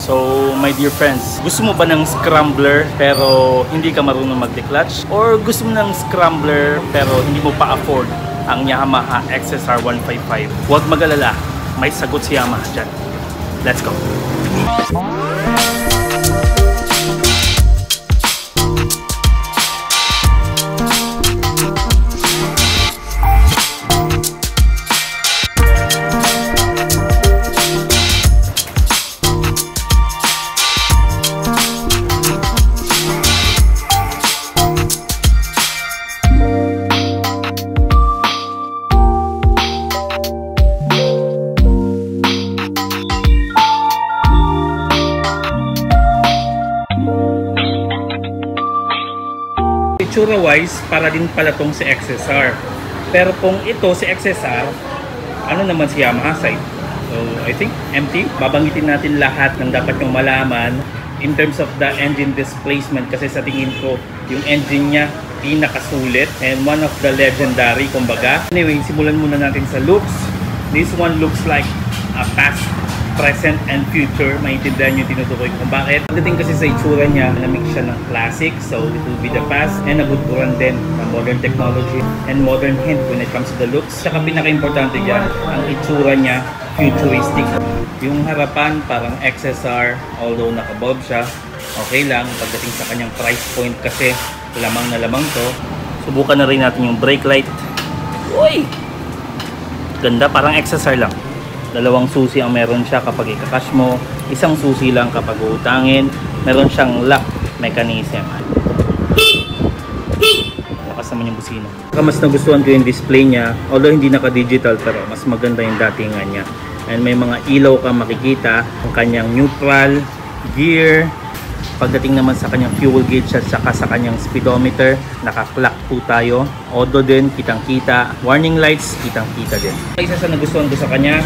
So my dear friends, gusto mo ba ng scrambler pero hindi ka marunong mag-declutch? Or gusto mo ng scrambler pero hindi mo pa afford ang Yamaha XSR 155? Huwag mag-alala, may sagot si Yamaha dyan. Let's go! Itsura wise, para din pala tong si XSR. Pero kung ito si XSR, ano naman si Yamaha side? So I think empty. Babanggitin natin lahat ng dapat nyong malaman in terms of the engine displacement, kasi sa tingin ko yung engine niya pinakasulit and one of the legendary kumbaga. Anyway, simulan muna natin sa looks. This one looks like a past, present, and future. Maintindihan yung tinutukoy kung bakit. Pagdating kasi sa itsura niya, na-mix siya ng classic, so it will be the past, and nabudburan din ng modern technology and modern hint when it comes to the looks. Saka pinaka-importante dyan, ang itsura niya, futuristic. Yung harapan, parang XSR, although naka-bulb siya, okay lang. Pagdating sa kanyang price point kasi, lamang na lamang to. Subukan na rin natin yung brake light. Uy! Ganda, parang XSR lang. Dalawang susi ang meron siya kapag ikakash mo. Isang susi lang kapag uutangin. Meron siyang lock mechanism. Lakas naman yung busina. Mas nagustuhan ko yung display niya. Although hindi naka-digital, pero mas maganda yung datingan niya. And may mga ilaw ka makikita. Ang kanyang neutral, gear. Pagdating naman sa kanyang fuel gauge at saka sa kanyang speedometer, naka-clock po tayo. Auto din, kitang-kita. Warning lights, kitang-kita din. Isa sa nagustuhan ko sa kanya,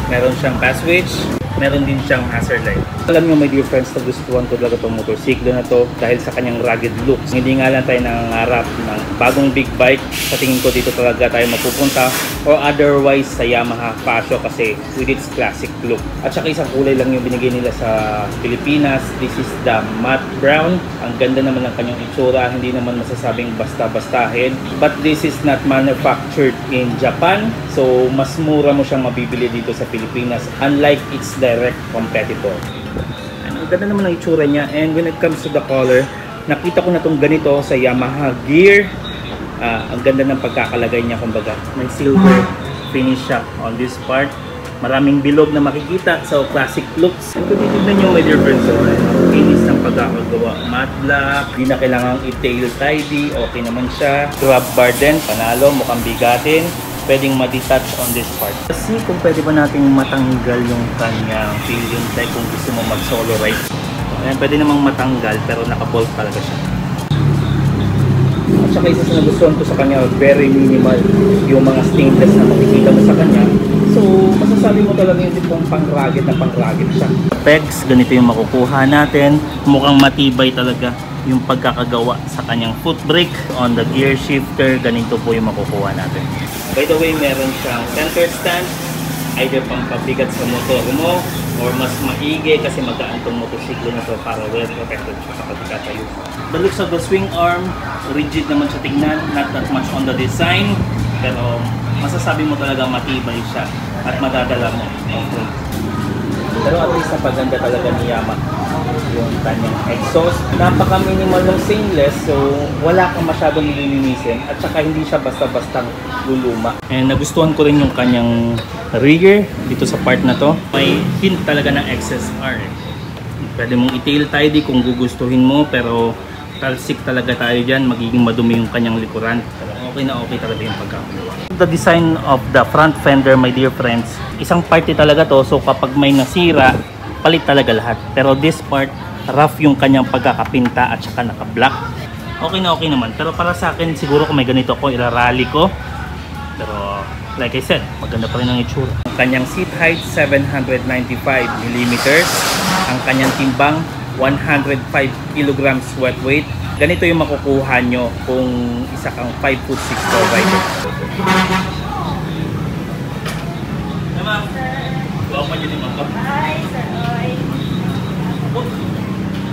meron siyang pass switch, meron din siyang hazard light. Alam nyo my dear friends, nagustuhan ko talaga itong motorsiklo na to dahil sa kanyang rugged looks. Hindi nga lang tayo nangangarap ng bagong big bike. Sa tingin ko dito talaga tayo mapupunta or otherwise sa Yamaha Fascio kasi with its classic look. At saka isang kulay lang yung binigay nila sa Pilipinas. This is the matte brown. Ang ganda naman ng kanyang itsura. Hindi naman masasabing basta-bastahin. But this is not manufactured in Japan. So mas mura mo siyang mabibili dito sa Pilipinas unlike its direct competitor. Ang ganda naman ng itsura niya, and when it comes to the color, nakita ko na itong ganito sa Yamaha Gear. Ang ganda ng pagkakalagay niya, kumbaga may silver finish siya on this part. Maraming bilog na makikita, so classic looks. And kung titignan nyo my dear friends, finish ng pagkakagawa, matte black, di na kailangang i-tail tidy, okay naman siya. Grab bar din, panalo, mukhang bigatin. Pwedeng ma-detach on this part. Kasi kung pwede ba nating matanggal yung kanyang pillion type kung gusto mo mag-solo ride. Ayan, pwede namang matanggal pero naka-bolt talaga siya. At saka isa sa nagustuhan ko sa kanya, very minimal yung mga stainless na makikita mo sa kanya. So, masasabi mo talaga yung tipong pang-rugged na pang-rugged siya. Pegs, ganito yung makukuha natin. Mukhang matibay talaga yung pagkakagawa sa kanyang foot brake. On the gear shifter, ganito po yung makukuha natin. By the way, meron siyang center stand, either pang pabigat sa motor mo or mas maigi kasi magaan itong motorsiklo na to para well protected siya kapag ikatayo. The looks of the swing arm, rigid naman siya tignan, not that much on the design, pero masasabi mo talaga matibay siya at madadala mo. Okay. Pero at least napaganda talaga ni Yamaha yung kanyang exhaust. Napaka-minimal ng stainless, so wala kang masyadong nililinisin at saka hindi siya basta-bastang luluma. And nagustuhan ko rin yung kanyang rear dito sa part na to. May hint talaga ng XSR. Pwede mong i-tail tidy kung gugustuhin mo, pero talsik talaga tayo dyan, magiging madumi yung kanyang likuran. Pero okay na okay talaga yung pagkakagawa. The design of the front fender my dear friends, isang party talaga to, so kapag may nasira, palit talaga lahat. Pero this part, rough yung kanyang pagkakapinta at saka naka-black. Okay na okay naman. Pero para sa akin, siguro kung may ganito ako, irarally ko. Pero like I said, maganda pa rin ang itsura. Ang kanyang seat height, 795mm. Ang kanyang timbang, 105 kg wet weight. Ganito yung makukuha nyo kung isa kang 5'6" rider. Hi, sir.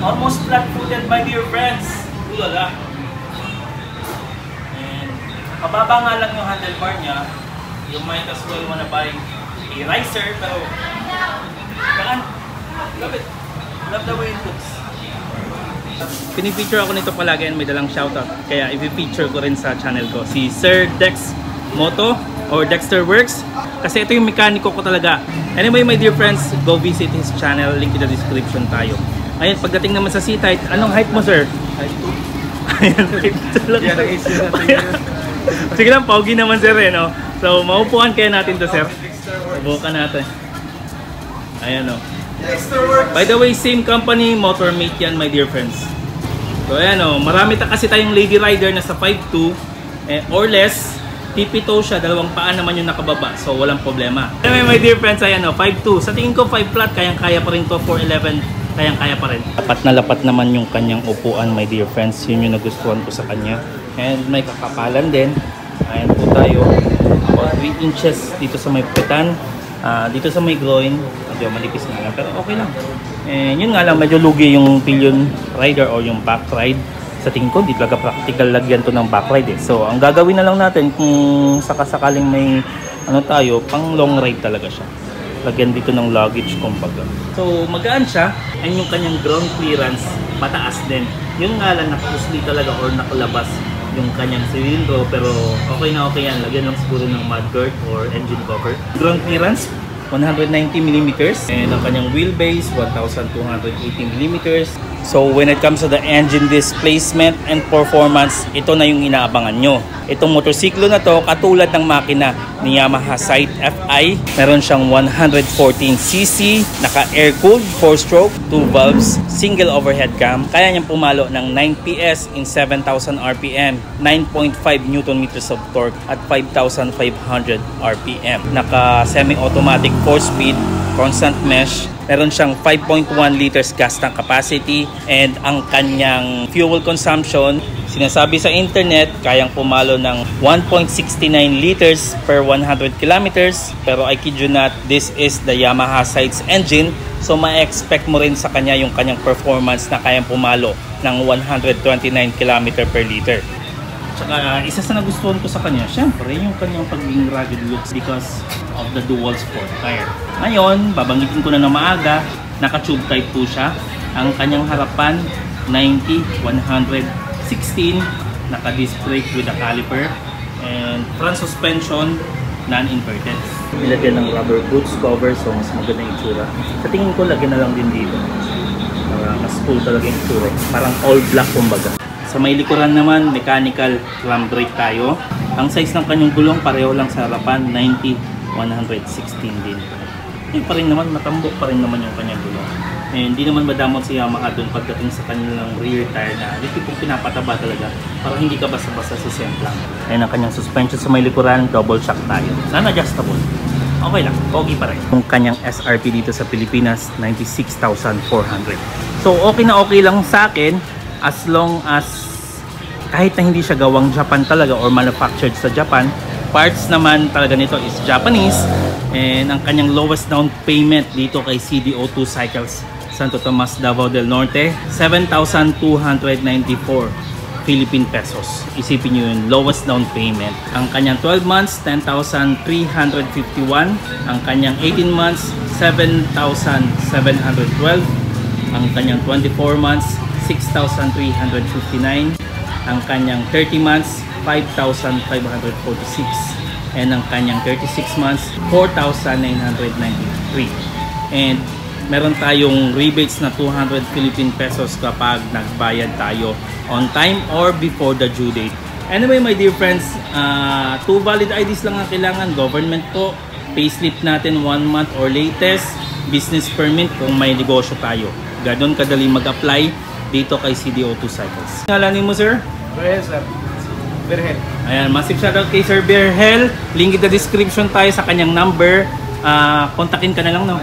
Almost flat-footed, my dear friends. Ulala. And mababa nga lang yung handlebar niya. You might as well wanna buy a riser, pero gaan. Love it. Love the way it looks. Pinipicture ako nito palagi and may dalang shoutout. Kaya i-feature ko rin sa channel ko. Si Sir Dex Moto or Dexter Works. Kasi ito yung mekaniko ko talaga. Anyway, my dear friends, go visit his channel. Link in the description tayo. Ayun, pagdating naman sa seat height, anong height mo, sir? Height 2. Ayun, height 2 lang. Yeah, nag-AC natin. Sige lang, paugi naman, sir, eh, no? So, maupuan kaya natin to, sir. Subukan natin. Ayan, no? By the way, same company, Motormate yan, my dear friends. So, ayan, no? Marami kasi tayong lady rider na sa 5'2" or less. Tipito siya, dalawang paa naman yung nakababa, so walang problema. Anyway, my dear friends, ayan, no? 5'2". Sa tingin ko, 5 flat, kayang-kaya pa rin to. 4'11", kayang-kaya pa rin. Lapat na lapat naman yung kanyang upuan, my dear friends. Yun yung nagustuhan ko sa kanya. And may kakapalan din. Ayan po tayo. About 3 inches dito sa may petan. Dito sa may groin. Medyo malipis nga lang, pero okay lang. And yun nga lang, medyo lugi yung pillion rider or yung back ride. Sa tingin ko, di talaga practical lagyan to ng back ride eh. So, ang gagawin na lang natin kung sakasakaling may ano tayo, pang long ride talaga siya. Lagyan dito ng luggage kumbaga. So, magaan siya. And yung kanyang ground clearance, mataas din. Yung nga lang, nakausli talaga or nakalabas yung kanyang cilindro. Pero okay na okay yan. Lagyan lang siguro ng mudguard or engine cover. Ground clearance, 190mm. And ang kanyang wheelbase, 1280mm. So when it comes to the engine displacement and performance, ito na yung inaabangan nyo. Itong motorsiklo na to, katulad ng makina ni Yamaha Sight FI, meron siyang 114cc, naka-air-cooled, 4-stroke, 2 valves, single overhead cam. Kaya niyang pumalo ng 9 PS in 7,000 RPM, 9.5 Nm of torque at 5,500 RPM. Naka-semi-automatic 4-speed, constant mesh. Meron siyang 5.1 liters gas tank capacity and ang kanyang fuel consumption, sinasabi sa internet, kayang pumalo ng 1.69 liters per 100 kilometers. Pero I kid you not, this is the Yamaha Sights engine. So ma-expect mo rin sa kanya yung kanyang performance na kayang pumalo ng 129 km per liter. Tsaka isa sa nagustuhan ko sa kanya, syempre yung kanyang pagiging rugged looks because of the dual sport tire. Ngayon, babanggitin ko na ng maaga, naka-tube type 2 siya. Ang kanyang harapan, 90, 116, naka-disc brake with a caliper, and front suspension, non-inverted. Nilagyan ng rubber boots cover, so mas maganda yung itsura. Sa tingin ko, lagyan na lang din dito. Para mas cool talaga yung itsura. Parang all black kumbaga. Sa may likuran naman, mechanical clamp brake tayo. Ang size ng kanyang gulong, pareho lang sa harapan, 90, 116 din. Eh pa rin naman, matambok pa rin naman yung kanyang gulong. Eh, hindi naman madamot si Yamaha doon pagdating sa kanilang rear tire na dito pong pinapataba talaga para hindi ka basta-basta sisemplang. Ayan ang kanyang suspension sa may likuran, double shock tayo. Non-adjustable. Okay lang, pogi pa rin. Yung kanyang SRP dito sa Pilipinas, 96,400. So okay na okay lang sa akin as long as kahit na hindi siya gawang Japan talaga or manufactured sa Japan, parts naman talaga nito is Japanese. And ang kanyang lowest down payment dito kay CDO2 Cycles Santo Tomas, Davao del Norte, 7,294 Philippine pesos. Isipin nyo yun, lowest down payment. Ang kanyang 12 months, 10,351. Ang kanyang 18 months, 7,712. Ang kanyang 24 months, 6,359. Ang kanyang 30 months, 5,546. And ang kanyang 36 months, 4,993. And meron tayong rebates na 200 Philippine pesos kapag nagbayad tayo on time or before the due date. Anyway, my dear friends, 2 valid IDs lang ang kailangan. Government po, payslip natin 1 month or latest, business permit kung may negosyo tayo. Ganon kadali mag-apply dito kay CDO2 Cycles. Ngalanin mo, sir? Berhel, sir. Berhel. Ayan, massive shoutout kay Sir Berhel. Link in the description tayo sa kanyang number. Kontakin ka na lang, no?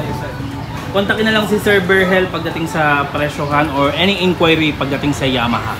Kontakin na lang si Sir Berhel pagdating sa presyohan or any inquiry pagdating sa Yamaha.